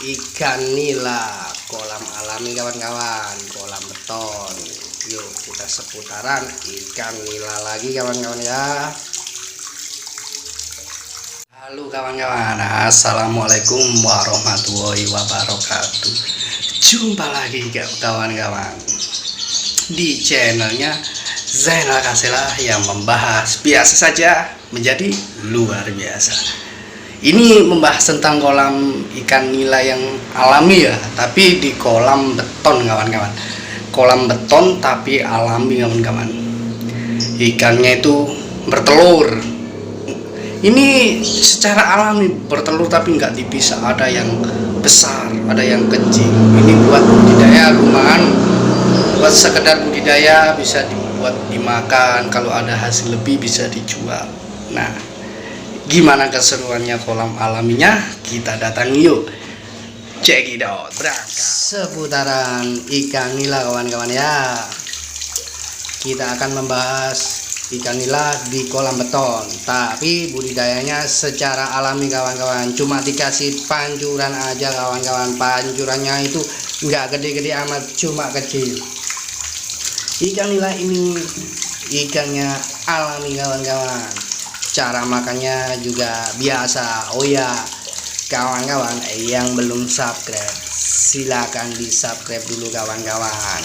ikan nila, kolam alami kawan-kawan, kolam beton. Yuk kita seputaran ikan nila lagi kawan-kawan ya. Halo kawan-kawan, assalamualaikum warahmatullahi wabarakatuh. Jumpa lagi kawan-kawan di channelnya Zainal Kasela yang membahas biasa saja menjadi luar biasa. Ini membahas tentang kolam ikan nila yang alami ya, tapi di kolam beton kawan-kawan. Kolam beton tapi alami kawan-kawan. Ikannya itu bertelur. Ini secara alami bertelur tapi nggak dipisah, ada yang besar, ada yang kecil. Ini buat budidaya rumahan, buat sekedar budidaya, bisa dibuat dimakan. Kalau ada hasil lebih bisa dijual. Nah, gimana keseruannya kolam alaminya? Kita datang yuk, check it out. Berangkat seputaran ikan nila kawan-kawan ya. Kita akan membahas ikan nila di kolam beton, tapi budidayanya secara alami kawan-kawan. Cuma dikasih pancuran aja kawan-kawan. Pancurannya itu nggak gede-gede amat, cuma kecil. Ikan nila ini ikannya alami kawan-kawan. Cara makannya juga biasa. Oh ya kawan-kawan, yang belum subscribe silakan di subscribe dulu kawan-kawan,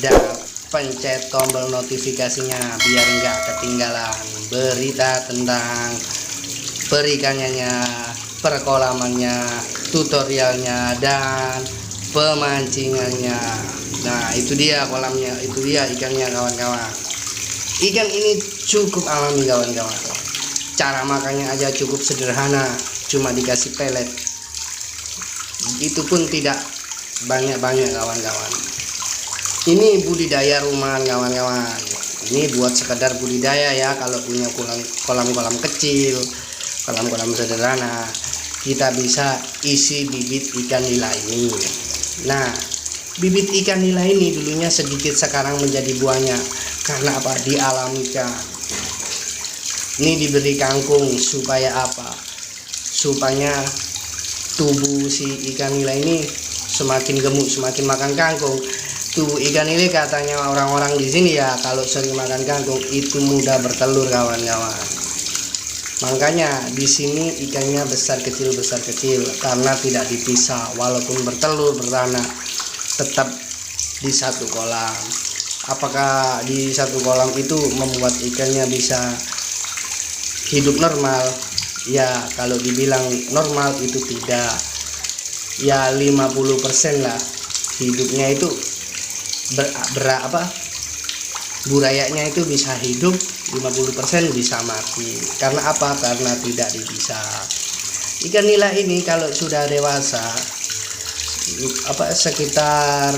dan pencet tombol notifikasinya biar nggak ketinggalan berita tentang perikanannya, perkolamannya, tutorialnya, dan pemancingannya. Nah itu dia kolamnya, itu dia ikannya kawan-kawan. Ikan ini cukup alami kawan-kawan. Cara makannya aja cukup sederhana, cuma dikasih pelet. Itu pun tidak banyak-banyak kawan-kawan. Ini budidaya rumahan kawan-kawan. Ini buat sekedar budidaya ya. Kalau punya kolam-kolam kecil, kolam-kolam sederhana, kita bisa isi bibit ikan nila ini. Nah, bibit ikan nila ini dulunya sedikit, sekarang menjadi banyak. Karena apa? Dialamikan. Ini diberi kangkung supaya apa? Supaya tubuh si ikan nila ini semakin gemuk, semakin makan kangkung. Tubuh ikan ini katanya orang-orang di sini ya, kalau sering makan kangkung itu mudah bertelur kawan-kawan. Makanya di sini ikannya besar kecil karena tidak dipisah. Walaupun bertelur beranak tetap di satu kolam. Apakah di satu kolam itu membuat ikannya bisa hidup normal? Ya kalau dibilang normal itu tidak. Ya 50% lah hidupnya itu burayanya itu bisa hidup, 50% bisa mati. Karena apa? Karena tidak dipisah. Ikan nila ini kalau sudah dewasa sekitar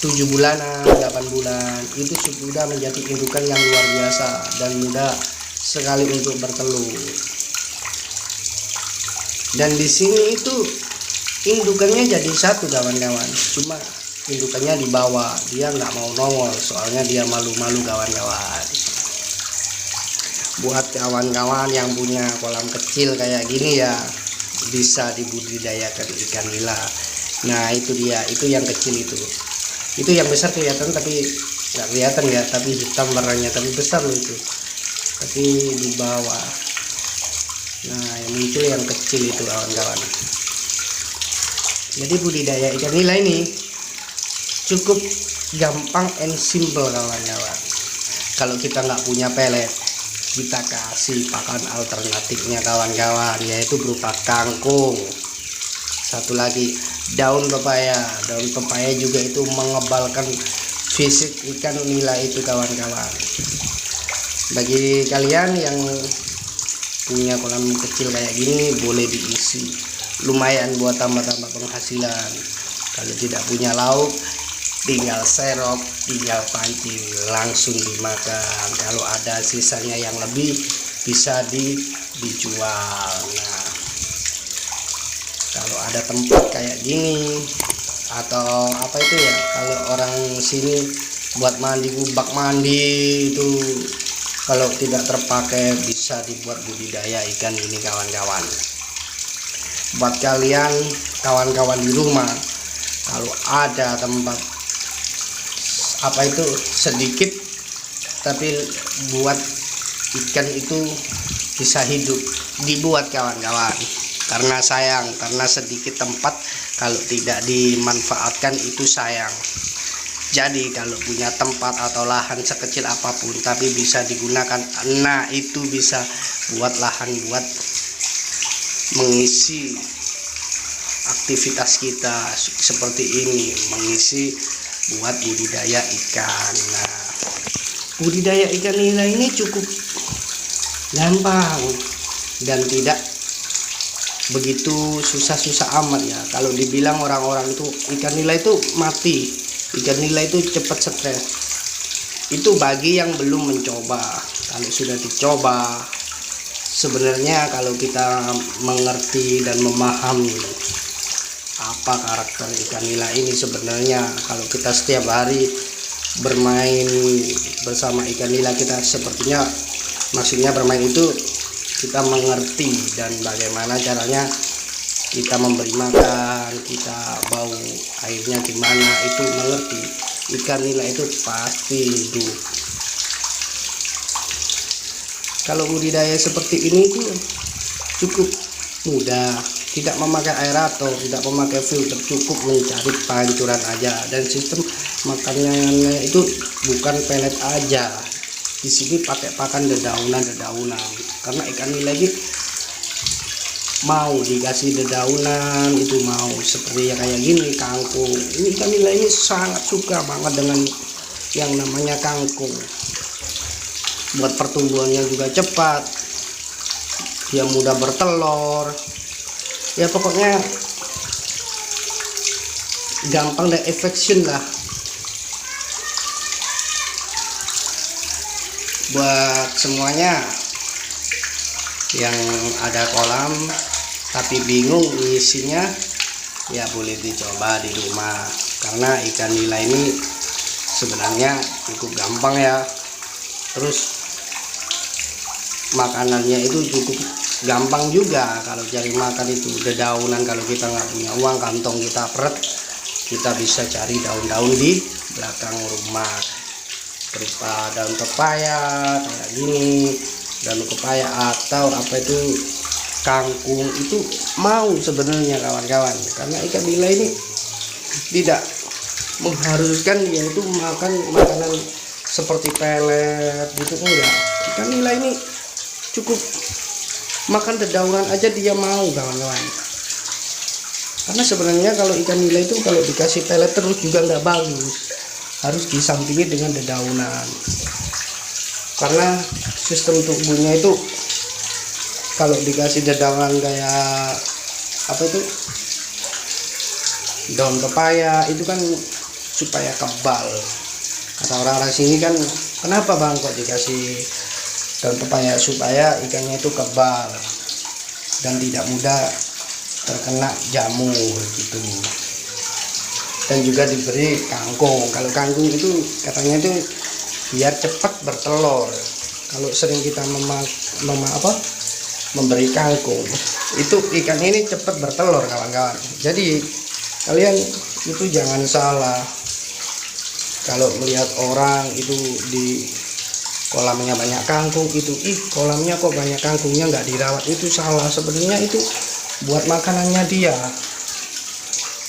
7 bulanan, 8 bulan itu sudah menjadi indukan yang luar biasa dan mudah sekali untuk bertelur. Dan di sini itu indukannya jadi satu kawan-kawan, cuma indukannya di bawah, dia nggak mau nongol soalnya dia malu-malu kawan-kawan. Buat kawan-kawan yang punya kolam kecil kayak gini ya, bisa dibudidayakan ikan nila. Nah itu dia, itu yang kecil itu yang besar kelihatan tapi nggak kelihatan ya, tapi hitam warnanya, tapi besar loh itu, tapi di bawah. Nah yang muncul yang kecil itu kawan-kawan. Jadi budidaya ikan nila ini cukup gampang and simple kawan-kawan. Kalau kita nggak punya pelet, kita kasih pakan alternatifnya kawan-kawan, yaitu berupa kangkung. Satu lagi daun pepaya. Daun pepaya juga itu mengebalkan fisik ikan nila itu kawan-kawan. Bagi kalian yang punya kolam kecil kayak gini, boleh diisi, lumayan buat tambah-tambah penghasilan. Kalau tidak punya lauk, tinggal serok, tinggal pancing, langsung dimakan. Kalau ada sisanya yang lebih bisa dijual. Nah kalau ada tempat kayak gini atau apa itu ya, kalau orang sini buat mandi, bak mandi itu kalau tidak terpakai bisa dibuat budidaya ikan ini kawan-kawan. Buat kalian kawan-kawan di rumah, kalau ada tempat apa itu sedikit tapi buat ikan itu bisa hidup, dibuat kawan-kawan, karena sayang, karena sedikit tempat kalau tidak dimanfaatkan itu sayang. Jadi kalau punya tempat atau lahan sekecil apapun tapi bisa digunakan, nah itu bisa buat lahan buat mengisi aktivitas kita seperti ini, mengisi buat budidaya ikan. Nah, budidaya ikan nila ini cukup gampang dan tidak begitu susah-susah amat ya. Kalau dibilang orang-orang itu ikan nila itu mati, ikan nila itu cepat stres, itu bagi yang belum mencoba. Kalau sudah dicoba, sebenarnya kalau kita mengerti dan memahami apa karakter ikan nila ini, sebenarnya kalau kita setiap hari bermain bersama ikan nila, kita sepertinya, maksudnya bermain itu kita mengerti dan bagaimana caranya kita memberi makan, kita bau airnya gimana, itu mengerti. Ikan nila itu pasti hidup. Kalau budidaya seperti ini tuh cukup mudah, tidak memakai aerator, tidak memakai filter, cukup mencari pancuran aja. Dan sistem makanannya itu bukan pelet aja, di sini pakai pakan dedaunan, karena ikan nila ini mau dikasih dedaunan itu mau, seperti ya kayak gini kangkung. Ini ikan nila ini sangat suka banget dengan yang namanya kangkung. Buat pertumbuhannya juga cepat, dia mudah bertelur, ya pokoknya gampang dan efisien lah. Buat semuanya yang ada kolam tapi bingung isinya, ya boleh dicoba di rumah, karena ikan nila ini sebenarnya cukup gampang ya. Terus makanannya itu cukup gampang juga. Kalau cari makan itu dedaunan, kalau kita nggak punya uang, kantong kita peret, kita bisa cari daun-daun di belakang rumah berupa daun pepaya kayak gini, daun pepaya atau apa itu kangkung, itu mau sebenarnya kawan-kawan. Karena ikan nila ini tidak mengharuskan dia itu makan makanan seperti pelet gitu, enggak. Ikan nila ini cukup makan dedaunan aja dia mau kawan-kawan. Karena sebenarnya kalau ikan nila itu kalau dikasih pelet terus juga nggak bagus, harus disampingi dengan dedaunan. Karena sistem tubuhnya itu kalau dikasih dedaunan kayak apa itu daun pepaya itu kan supaya kebal. Kata orang-orang sini kan, kenapa bang kok dikasih daun pepaya? Supaya ikannya itu kebal dan tidak mudah terkena jamur gitu. Dan juga diberi kangkung. Kalau kangkung itu katanya itu biar cepat bertelur. Kalau sering kita memberi kangkung, itu ikan ini cepat bertelur kawan-kawan. Jadi kalian itu jangan salah kalau melihat orang itu di kolamnya banyak kangkung, itu kolamnya kok banyak kangkungnya nggak dirawat, itu salah. Sebenarnya itu buat makanannya dia,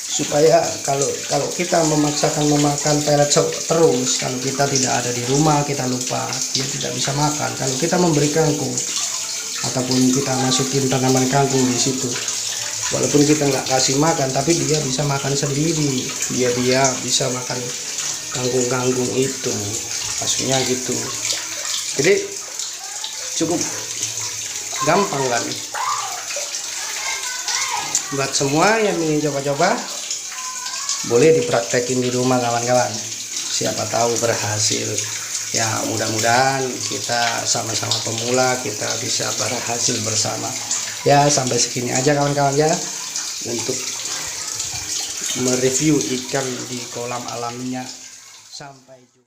supaya kalau kita memaksakan memakan pelet terus, kalau kita tidak ada di rumah, kita lupa, dia tidak bisa makan. Kalau kita memberi kangkung ataupun kita masukin tanaman kangkung di situ, walaupun kita nggak kasih makan, tapi dia bisa makan sendiri, dia bisa makan kangkung itu, maksudnya gitu. Jadi cukup gampang kan buat semua yang ingin coba-coba, boleh dipraktekin di rumah kawan-kawan, siapa tahu berhasil ya. Mudah-mudahan kita sama-sama pemula, kita bisa berhasil bersama ya. Sampai segini aja kawan-kawan ya untuk mereview ikan di kolam alaminya. Sampai jumpa.